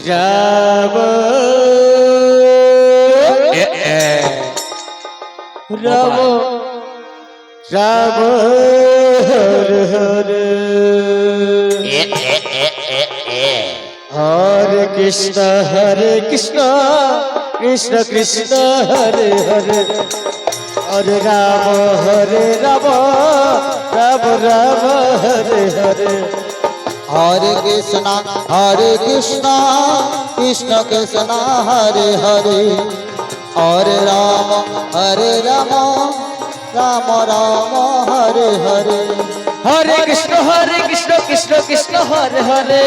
রাম রাম রাম হরে হরে হরে কৃষ্ণ কৃষ্ণ কৃষ্ণ হরে হরে হরে রাম রাম রাম হরে হরে हरे कृष्ण कृष्ण कृष्ण हरे हरे हरे राम राम राम हरे हरे हरे कृष्ण कृष्ण कृष्ण हरे हरे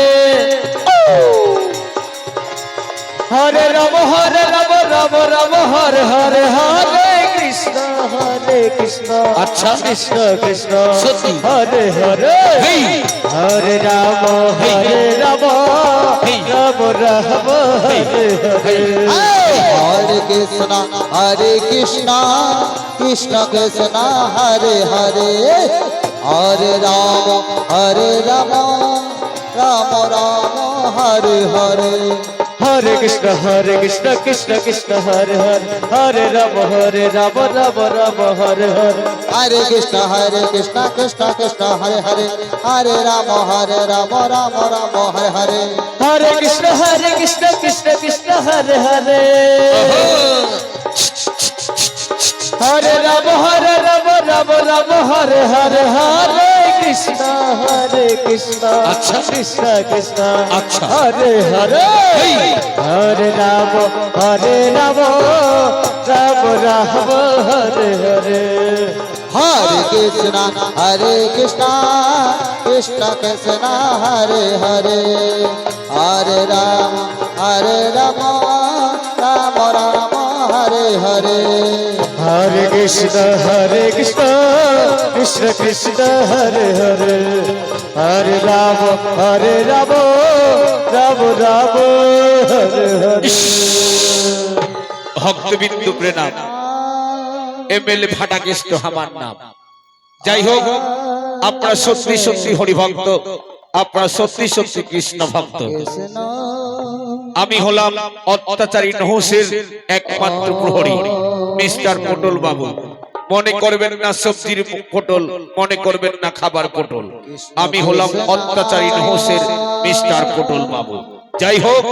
हरे राम राम राम हरे हरे हरे कृष्ण अच्छा कृष्ण कृष्ण हरे हरे हरे राम राम राम हरे हरे हरे कृष्ण कृष्ण कृष्ण हरे हरे हरे राम राम राम हरे हरे हरे कृष्ण कृष्ण कृष्ण हरे हरे हरे राम राम राम हरे हरे हरे कृष्ण कृष्ण कृष्ण हरे हरे हरे राम राम राम हरे हरे हरे कृष्ण कृष्ण कृष्ण हरे हरे हरे राम राम हरे हरे हरे कृष्ण अच्छा कृष्ण कृष्ण अच्छा हरे हरे हरे राम राम हरे हरे हरे कृष्ण कृष्ण कृष्ण हरे हरे हरे राम राम राम हरे हरे हरे कृष्ण कृष्ण कृष्ण हरे हरे हरे राम राम राम हरे हरे ভক্তবিন্দু প্রণাম এমএলএ ফাটাকেষ্ট আমার নাম যাই হোক আপনারা সত্যি সত্যি হরি ভক্ত আপনারা সত্যি সত্যি কৃষ্ণ ভক্ত আমি হলাম অত্যাচারী নহসের একমাত্র প্রহরী মিস্টার পটল বাবু মনে করবেন না সবজির পটল মনে করবেন না খাবার পটল আমি হলাম অত্যাচারী নহসের মিস্টার পটল বাবু যাই হোক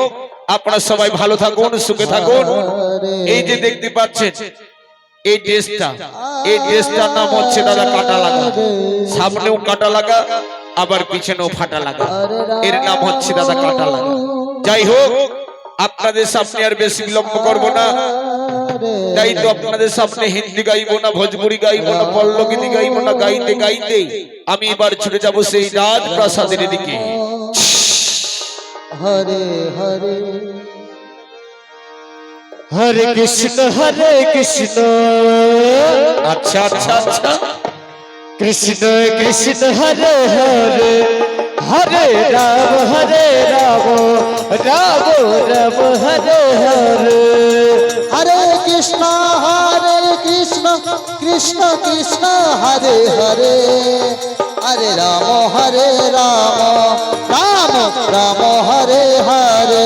আপনারা সবাই ভালো থাকুন সুখে থাকুন এই যে দেখতে পাচ্ছেন এই ড্রেসটার নাম হচ্ছে দাদা কাটা লাগা সামনেও কাটা লাগা আবার পিছনেও ফাটা লাগা এর নাম হচ্ছে দাদা কাটা লাগা যাই হোক আপনাদের সামনে আর বেশি বিলম্ব করব না তাই তো আপনাদের সামনে হিন্দি গাইবো না ভোজপুরি গাইবো না পল্লবগীতি গাইবো না গাইতে গাইতে আমি এবার ছুটে যাব সেই রাজ প্রাসাদের দিকে हरे हरे हरे कृष्ण अच्छा अच्छा अच्छा कृष्ण कृष्ण हरे हरे हरे राम राम राम हरे हरे हरे कृष्ण कृष्ण कृष्ण हरे हरे हरे राम राम राम हरे हरे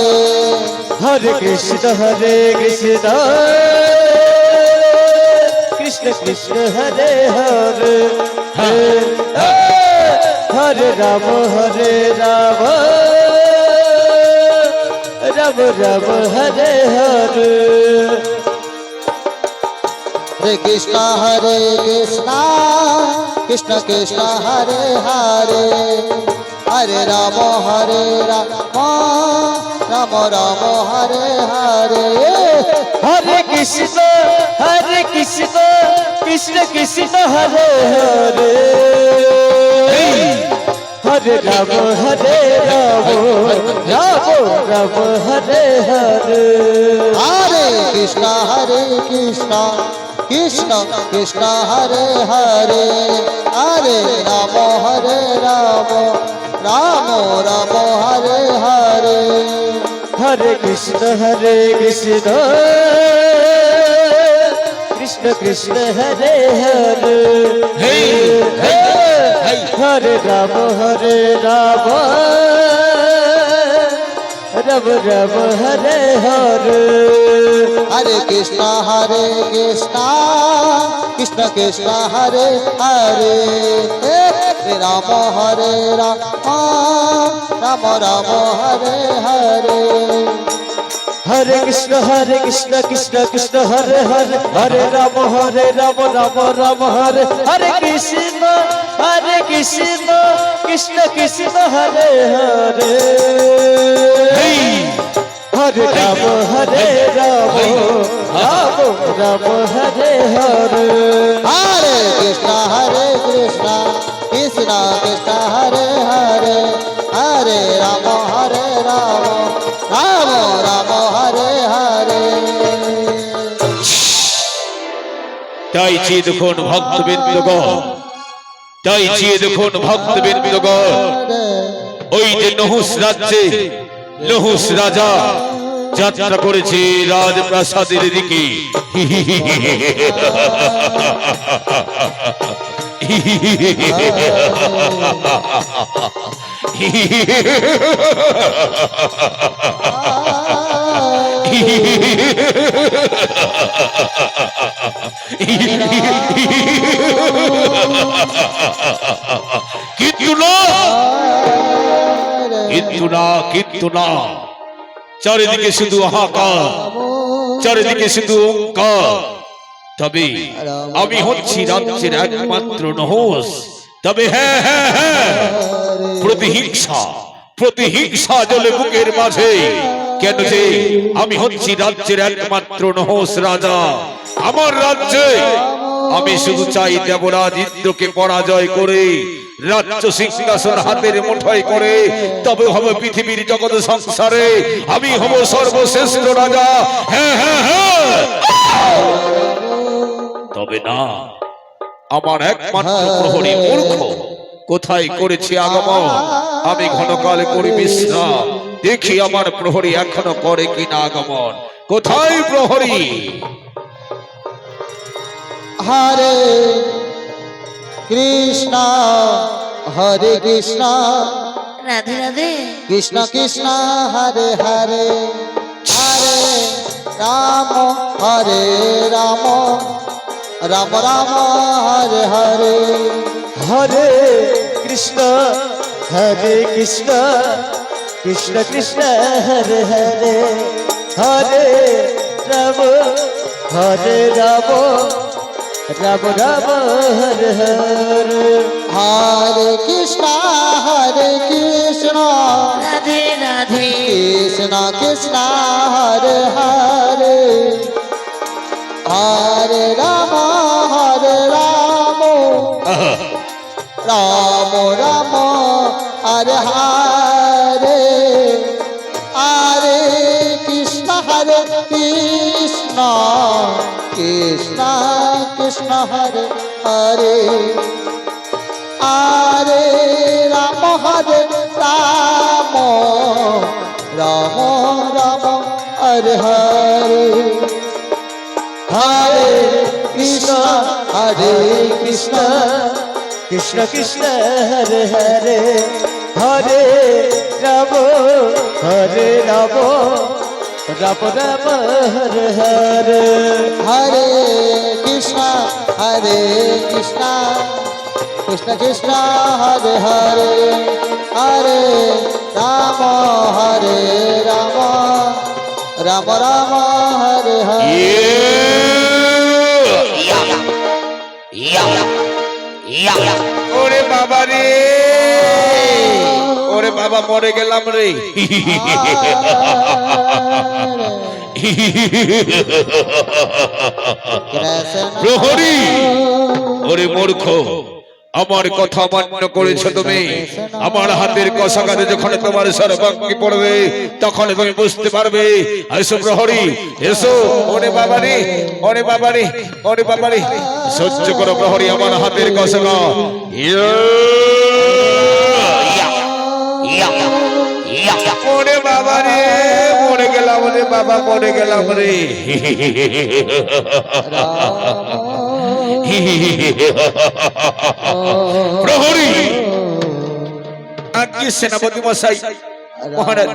हरे कृष्ण कृष्ण कृष्ण हरे हरे हरे राम राम राम हरे हरे हरे कृष्ण कृष्ण कृष्ण हरे हरे हरे राम राम राम हरे हरे हरे कृष्ण कृष्ण कृष्ण हरे हरे हरे राम राम हरे हरे हरे कृष्ण कृष्ण कृष्ण हरे हरे हरे राम राम राम हरे हरे हरे कृष्ण कृष्ण कृष्ण हरे हरे हरे राम রাম রাম হরে হরে হরে কৃষ্ণ কৃষ্ণ কৃষ্ণ হরে হরে রাম হরে রাম রাম রাম হরে হরে হরে কৃষ্ণ কৃষ্ণ কৃষ্ণ হরে হরে হরে রাম রাম রাম হরে হরে কৃষ্ণ কৃষ্ণ কৃষ্ণ হরে হরে হরে রাম রাম রাম হরে হরে হরে কৃষ্ণ কৃষ্ণ কৃষ্ণ কৃষ্ণ হরে হরে হরে রাম রাম রাম রাম হরে হরে তাই চেয়ে দেখুন ভক্তবৃন্দগণ, তাই চেয়ে দেখুন ভক্তবৃন্দগণ, ওই যে নহুস রাজ্যে নহুস রাজা যাত্রা করেছে রাজপ্রাসাদের দিকে। কিন্তু না চারিদিকে শুধু হাহাকার, চারিদিকে শুধু ওঙ্কার। তবে আমি হচ্ছি রাজ্যের একমাত্র নহুস। তবে হ্যাঁ হ্যাঁ হ্যাঁ, প্রতিহিংসা জলে বুকের মাঝে। কেন যে আমি হচ্ছি রাজ্যের একমাত্র নহুস রাজা। আমার রাজ্যে আমি শুধু চাই দেবরাজ ইন্দ্রকে পরাজয় করে রাজ্য সিংহাসন হাতের মুঠোয় করে, তবে হবে পৃথিবীর জগৎ সংসারে আমি হব সর্বশ্রেষ্ঠ রাজা। হ্যাঁ হ্যাঁ হ্যাঁ, তবে না, আমার একমাত্র প্রহরী মূর্খ কোথায় করেছে আগমন। আমি ঘনকাল করি বিশ্রাম, দেখি আমার প্রহরী এখনো করে কিনা আগমন। কোথায় প্রহরী? হরে কৃষ্ণ রাধে রাধে কৃষ্ণ কৃষ্ণ হরে হরে হরে রাম রাম রাম হরে হরে হরে কৃষ্ণ কৃষ্ণ কৃষ্ণ হরে হরে হরে রাম রাম রাম হরে হরে হরে কৃষ্ণ রাধে রাধে কৃষ্ণ কৃষ্ণ হরে হরে হরে রাম রাম রাম হরে হরে হরে কৃষ্ণ কৃষ্ণ কৃষ্ণ কৃষ্ণ হরে হরে হরে রাম রাম রাম রাম হরে হরে হরে কৃষ্ণ কৃষ্ণ কৃষ্ণ কৃষ্ণ হরে হরে হরে রাম রাম রাম রাম হরে হরে হরে কৃষ্ণ কৃষ্ণ কৃষ্ণ কৃষ্ণ হরে হরে হরে রাম রাম রাম হরে হরে ওরে বাবা রে, ওরে বাবা মরে গেলাম রে। প্রহরী, ওরে মূর্খ, আমার কথা মান্য করেছো তুমি। আমার হাতের কষাঘাতে যখন তোমার সর্বাঙ্গে পড়বে তখন তুমি বুঝতে পারবে। এসো প্রহরী এসো। ওরে বাবা রে, ওরে বাবা রে, ওরে বাবা রে, সহ্য করো প্রহরী আমার হাতের কষাঘাত। ওরে বাবা রে, মরে গেলাম রে বাবা, মরে গেলাম রে। প্রহরী, আজ্ঞে সেনাপতি মশাই, মহারাজ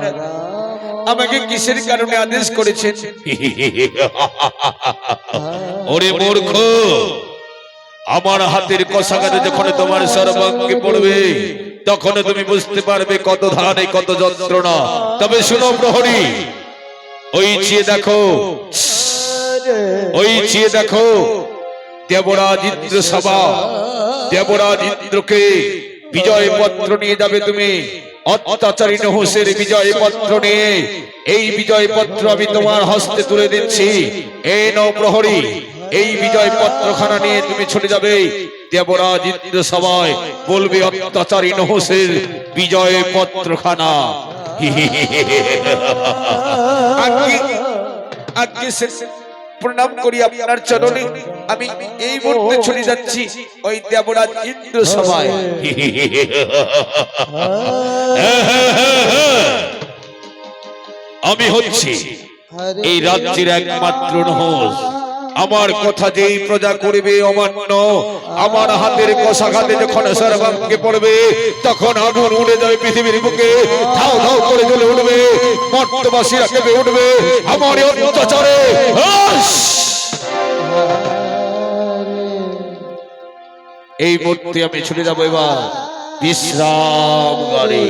আমাকে কিসের কারণে আদেশ করেছেন? ওরে মূর্খ, আমার হাতের কষাঘাতে যখন তোমার সর্বাঙ্গে পড়বে তখন তুমি বুঝতে পারবে কত ধানে কত যন্ত্রণা। তবে শুনো প্রহরী, ওই চেয়ে দেখো, ওই চেয়ে দেখো, দেবরাজ ইন্দ্র সভা, দেবরাজ ইন্দ্রকে বিজয় পত্র নিয়ে যাবে তুমি। অত্যাচারী নহুষের বিজয় পত্র নিয়ে, এই বিজয় পত্র আমি তোমার হস্তে তুলে দিচ্ছি। এই নও প্রহরী, এই বিজয় পত্রখানা নিয়ে তুমি ছুটে যাবে দেবরাজ ইন্দ্র সভায়, বলবে অত্যাচারী নহুষের বিজয় পত্রখানা। আজকে প্রণাম করি আপনার চরণে। আমি এই মুহূর্তে চলে যাচ্ছি ওই দেবরাজ ইন্দ্র সভায়। আমি হচ্ছি এই রাজ্যের একমাত্র নহুষ। আমার কথা যেই প্রজা করবে অমান্য, আমার হাতের কষাঘাতে যখন সর্বাঙ্গে পড়বে তখন আগুন উড়ে যাবে পৃথিবীর বুকে, ধাও ধাও করে জ্বলে উঠবে, মর্তবাসীরা কেঁপে উঠবে আমার অত্যাচারে। এই মুহূর্তে আমি ছুটে যাবো এবার বিশ্রাম গাড়ি।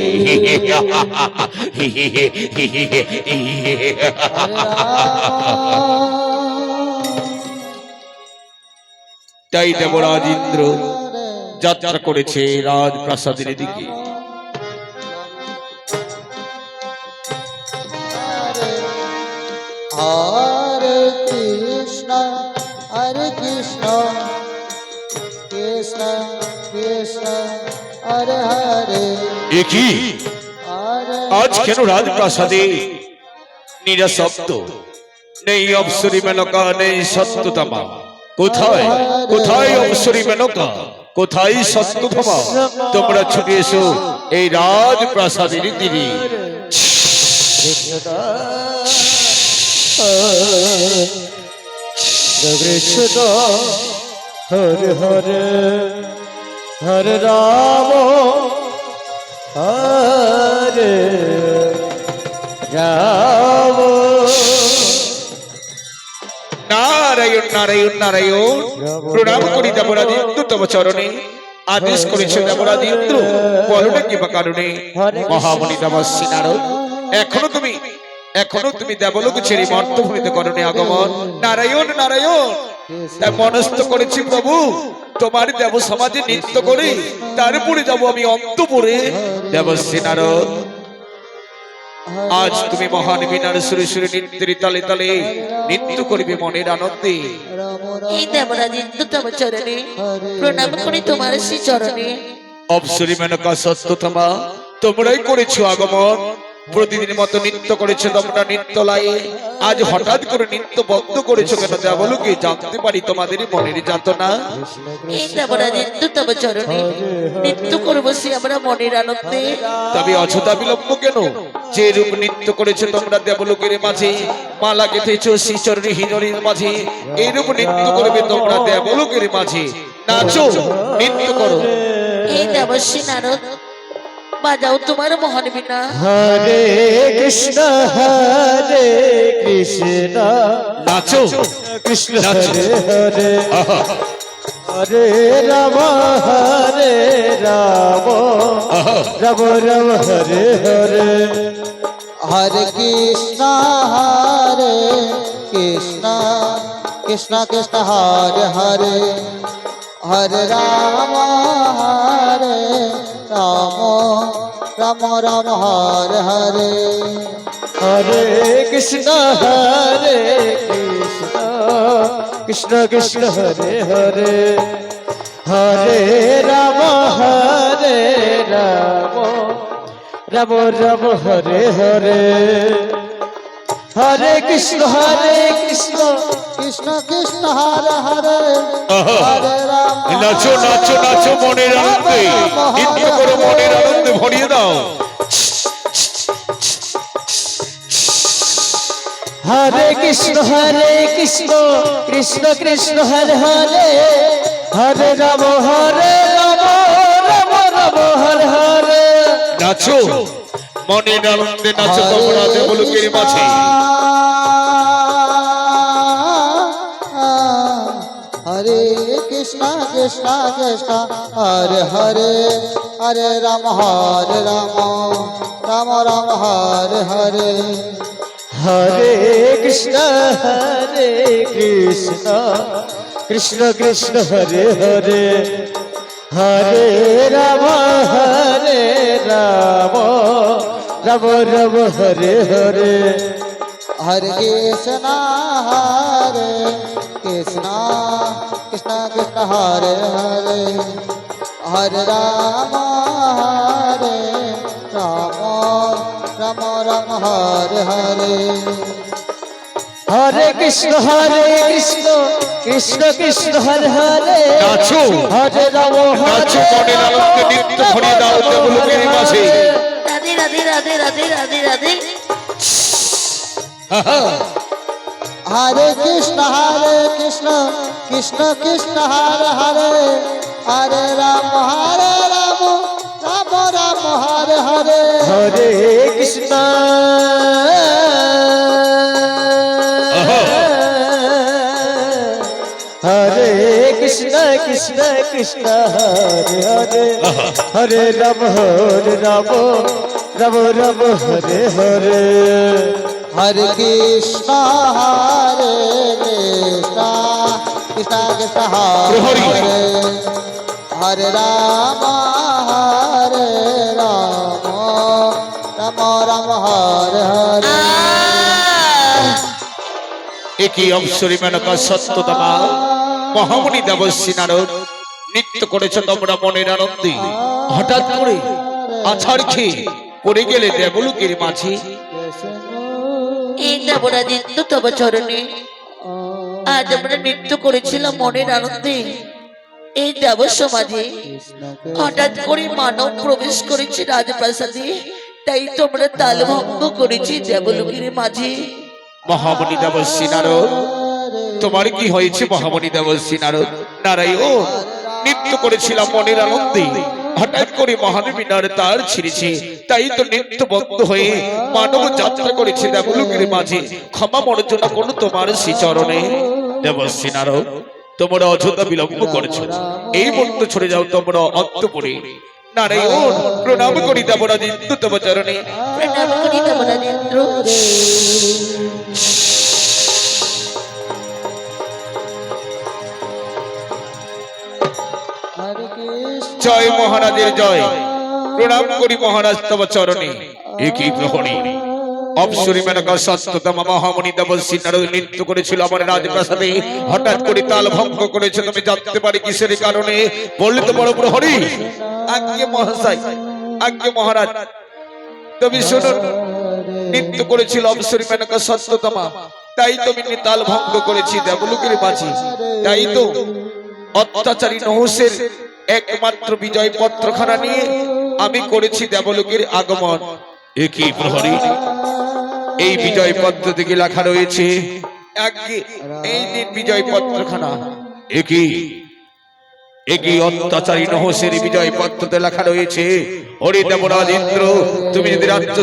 তাই দেবরাজ ইন্দ্র যাত্রা করেছে রাজপ্রাসাদের দিকে। হরে কৃষ্ণ হরে কৃষ্ণ কৃষ্ণ কৃষ্ণ হরে হরে। কি হরে আজ কেন রাজপ্রাসাদে নিরশব্দ? নেই অপ্সরী মেনকা, নেই সত্যতমা। কোথায় কোথায় অপ্সরী মেনকা, কোথায় সত্যতমা? তোমরা ছুটে এসো এই রাজপ্রাসাদের তীরে। কৃষ্ণ হরে হরে হরে রাম হরে রাম। নারায়ণ নারায়ণ নারায়ণ। প্রণাম করি দেবরাজ ইন্দ্র তব চরণে। আদেশ করেছে দেবরাজ ইন্দ্র, বলো না কি বা কারণে? মহামণি দেবশ্রী নারদ, এখনো তুমি দেবলোক ছেড়ে মর্তভূমিতে করণে আগমন। নারায়ণ নারায়ণ। তাই মনস্থ করেছি প্রভু, তোমার দেব সমাজে নৃত্য করে তারপরে যাবো আমি অন্তপুরে। দেবশ্রী নারদ, আজ তুমি মহান বীণার সুরে সুরে নৃত্যের তালে তালে নৃত্য করিবে মনের আনন্দে। এই দেবরাজ ইন্দ্র তব চরণে প্রণাম করি তোমার শ্রী চরণে। অপ্সরী মেনকা সত্যতমা, তোমরাই করেছো আগমন। প্রতিদিনের মতো নৃত্য করেছো তোমরা নৃত্য লায়ে, আজ হঠাৎ করে নৃত্য বন্ধ করেছো কেন? দেবলোকে জানতে পারি তোমাদের মনের যাতনা। এই দেবরাজ ইন্দ্র তব চরণে নৃত্য করবো সে আমরা মনের আনন্দে। তবে অযথা বিলম্ব কেন? যে রূপ নৃত্য করেছো তোমরা দেবলোকের মাঝে, মালা গেঁথেছো শ্রীচরণী হিরণীর মাঝে, এই রূপ নৃত্য করবে তোমরা দেবলোকের মাঝে। নাচো, নৃত্য করো। এই দেবশ্রী নারদ, বাজাও তোমার মহান বীণা। হরে কৃষ্ণ নাচো, কৃষ্ণ নাচো। হরে হরে আহা, হরে রাম আহা। রাম রাম হরে হরে। হরে কৃষ্ণ হরে কৃষ্ণ কৃষ্ণ কৃষ্ণ হরে হরে হরে রাম রাম রাম হরে হরে। হরে কৃষ্ণ কৃষ্ণ কৃষ্ণ হরে হরে হরে রাম রাম রাম হরে হরে। হরে কৃষ্ণ কৃষ্ণ কৃষ্ণ হরে হরে আহা। হরে রাম নাচো নাচো নাচো মনের আনন্দে, নৃত্য করো মনের আনন্দে ভরিয়ে দাও। হরে কৃষ্ণ কৃষ্ণ কৃষ্ণ হরে হরে হরে রাম রাম রাম হরে হরে। নাচো মনের আনন্দে নাচো তোমরা দেবলোকের মাঝে। হরে কৃষ্ণ কৃষ্ণ কৃষ্ণ হরে হরে হরে রাম রাম রাম হরে হরে হরে কৃষ্ণ কৃষ্ণ কৃষ্ণ হরে হরে হরে রাম রাম রাম হরে হরে हरे कृष्ण कृष्ण कृष्ण हरे हरे हरे राम राम राम हरे हरे हरे कृष्ण कृष्ण कृष्ण हरे हरे নাচো हरे राम নাচো মনের আনন্দে নৃত্য ভরিয়ে দাও দেবলোকের মাঝে। রাধে রাধে রাধে রাধে রাধে রাধে। हरे कृष्ण कृष्ण कृष्ण हरे हरे हरे राम राम राम हरे हरे हरे कृष्ण हरे कृष्ण कृष्ण कृष्ण हरे हरे हरे राम राम राम हरे हरे हरे कृष्ण कृष्ण कृष्ण हरे हरे हरे राम राम राम हरे हरे একই অবসরী মেনকা সত্যতমা মহামণি দেবশ্রী নারদ নৃত্য করেছ তোমরা মনের আনন্দে। হঠাৎ করে আছাড় খেয়ে পড়ে গেলে দেবলোকের মাঝে। এই দেবরা নৃত্য তব চরণে আজ আমরা নৃত্য করেছিলাম মনের আনন্দে। এই দেব সমাজে হঠাৎ করে মানব প্রবেশ করেছে রাজপ্রাসাদে, তাই তোমরা তাল ভঙ্গ করেছি দেবলোকের মাঝে। মহামণি দেবশ্রী নারদ তোমার কি হয়েছে মহামণি দেবশ্রী নারদ? নারায়ণ নৃত্য করেছিলাম মনের আনন্দে, হঠাৎ করে মহাদেবী নার তার ছিঁড়েছে, তাই তো নৃত্য বন্ধ হয়ে মানব যাত্রা করেছে দেবলোকের মাঝে। ক্ষমা মর্জনা করো তোমার শ্রীচরণে। দেবশ্রী নারদ তোমরা অযথা বিলম্ব করেছো, এই মুহূর্তে ছড়ে যাও তোমরা অন্তঃপুরে। নারায়ণ প্রণাম করি দেবরাজ ইন্দ্র তব চরণে। প্রণাম করি দেবরাজ ইন্দ্র। জয় মহারাজের জয়। প্রণাম করি মহারাজ তব চরণে। একই প্রহরী অপসরী মেনকা সত্যতমা মহামণি দেবশ্রী নারদ নৃত্য করেছিল আমার রাজপ্রাসাদে, হঠাৎ করে তাল ভঙ্গ করেছে। তুমি জানতে পারি কিসের কারণে? বললে তো বড় প্রহরী। আজ্ঞে মহাশয়, আজ্ঞে মহারাজ, তুমি শুনুন। নৃত্য করেছিল অপসরী মেনকা সত্যতমা, তাই তুমি তাল ভঙ্গ করেছি দেবলোকের মাঝে। তাই তো অত্যাচারী নহুষের একমাত্র বিজয় পত্রখানা নিয়ে আমি করেছি দেবলোকের আগমন। একই প্রহরী এই বিজয় পত্র থেকে লেখা রয়েছে আগে এই দিন বিজয় পত্রখানা। একই অত্যাচারী নহুষের বিজয় পত্রতে লেখা রয়েছে, ওরে দেবরাজ ইন্দ্র, তুমি যদি রাজ্য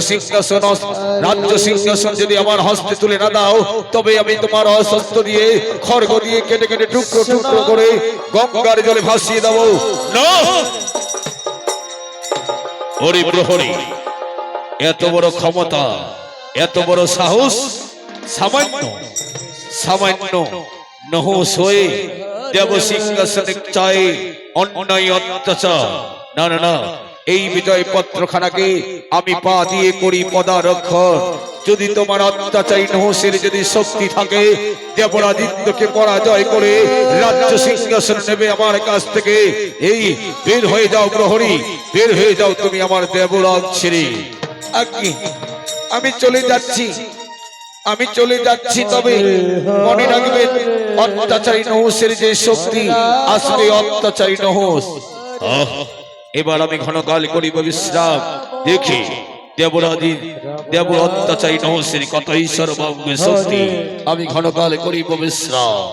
সিংহাসন যদি আমার হস্তে তুলে না দাও, তবে আমি তোমার অস্ত্র দিয়ে খড়গ দিয়ে কেটে কেটে টুকরো টুকরো করে গঙ্গার জলে ভাসিয়ে দেবো। না ওরে প্রহরী, এত বড় ক্ষমতা, এত বড় সাহস সামান্য নহুষ হয়ে দেব সিংহাসনে চাই অন্যায় অত্যাচার? না না না, এই বিজয় পত্রখানাকে আমি পা দিয়ে করি পদারক্ষণ। যদি তোমার অত্যাচারী নহুষের যদি শক্তি থাকে, দেবরাজ ইন্দ্রকে পরাজয় করে রাজ্য সিংহাসন নেবে আমার কাছ থেকে। এই বের হয়ে যাও প্রহরী, বের হয়ে যাও তুমি আমার দেবরাজ ছেড়ে। আজ্ঞে আমি চলে যাচ্ছি, আমি চলে যাচ্ছি, তবে মনে রাখবেন অত্যাচারী নহুষের যে শক্তি, আসলে অত্যাচারী নহুষ। এবার আমি ঘনকাল করিব বিশ্রাম। দেখি দেব অত্যাচারী নহুষের কতই সর্বাঙ্গে শক্তি, আমি ঘনকাল করিব বিশ্রাম।